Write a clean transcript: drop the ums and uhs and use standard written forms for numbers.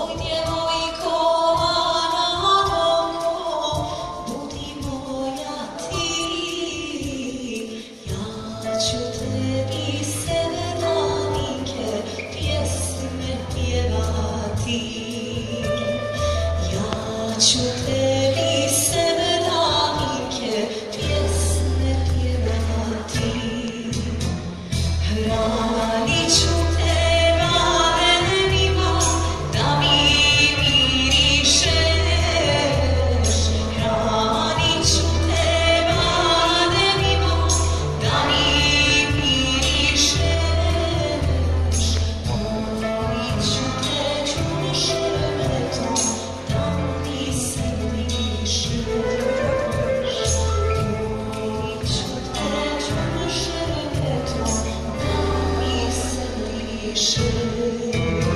Oj djevojko Anadolko, budi moja ti, ja ću tebi sve danike pjesme pjevati. Ja ću tebi sve danike pjesme pjevati. Hranit ću te madenima da mi mirišeš. Hranit ću te madenima da mi mirišeš. Molit ću te čudno šerbetom da mi se bližeš. Molit ću te čudno šerbetom da mi se bližeš.